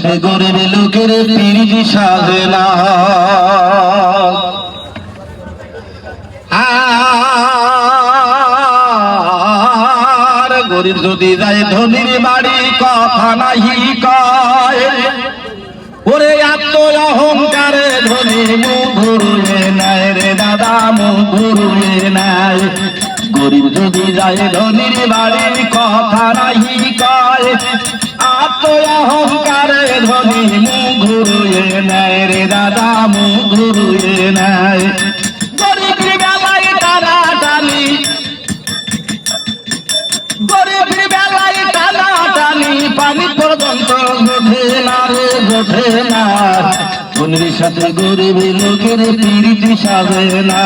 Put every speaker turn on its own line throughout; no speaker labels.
সাথে গরিব লোকের পিরিতি সাজে না। আর গরিব যদি যায় ধনির বাড়ি কথা নাহি কয়, ওরে আত্ম অহংকারে ধনী মুখ ঘুরিয়ে নেয় রে দাদা, মুখ ঘুরিয়ে নেয়। গরিব যদি যায় ধনির বাড়ির কথা নাহি কয়, আত্ম অহংকারে ধনী মুখ ঘুরিয়ে নেয় রে দাদা, মুখ ঘুরিয়ে নেয়। গরিবের বেলায় টানাটানি, গরিবের বেলায় টানাটানি, পানি পর্যন্ত ঘটে না রে, ঘটে না। ধনীর সাথে গরিব লোকের পিরিতি সাজে না,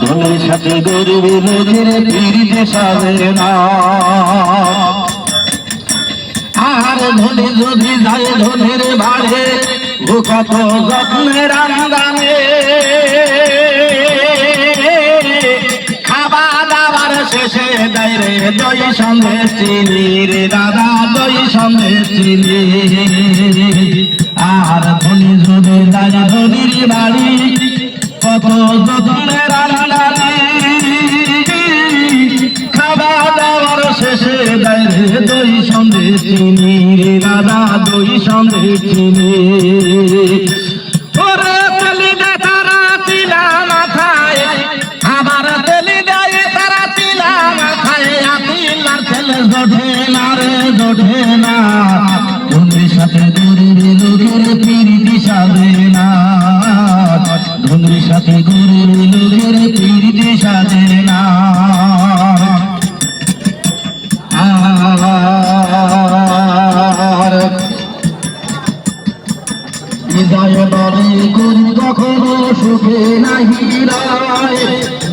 ধনীর সাথে গরিব লোকের পিরিতি সাজে না। আর ধনী যদি যায় ধনীর বাড়ে, ও কত যত্নে রান্দানে, খাওয়া দাওয়ার শেষে দেয় রে দই সঙ্গে চিনি রে দাদা, দই সঙ্গে চিনি। আর ধনী যদি যায় ধনীর বাড়ি, কত যত্নে রান্দানে, খাওয়া দাওয়ার শেষে দেয় রে দই সঙ্গে চিনি রে দাদা, দই সঙ্গে চিনি। ওরে তেলি দে তারা তিলা মাথায়, আবার তেলি দেয় তারা তিলা মাথায়, আতিলার তেল জোঠে না রে, জোঠে না। ধনীর সাথে গরিব লোকের পিরিতি সাজে না, ধনীর সাথে গরিব লোকের পিরিতি সাজে না। হৃদয় বলে গরিব কখনো সুখে নাহি রায়,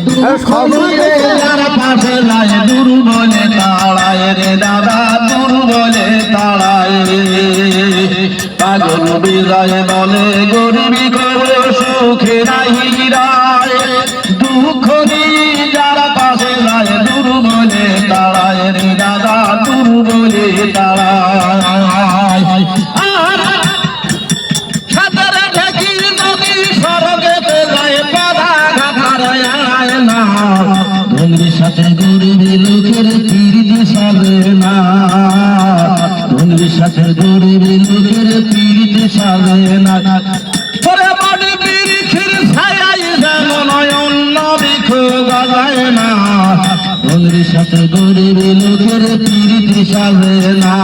দুঃখ নিয়ে যার পাশে যায় দুর্বলে তাড়ায় রে দাদা, দুর্বলে তাড়ায় রে। পাগল হৃদয় বলে গরিব কখনো সুখে নাহি রায়, দুঃখ নিয়ে যার পাশে যায় দুর্বলে তাড়ায় রে দাদা, দুর্বলে তাড়ায়। ধনীর সাথে গরিব লোকের পিরিতি সাজে না, ধনীর সাথে গরিব লোকের পিরিতি সাজে না। ওরে বড় বৃক্ষের ছায়ায় যেমন অন্য বৃক্ষ গজায় না, ধনীর সাথে গরিব লোকের পিরিতি সাজে না।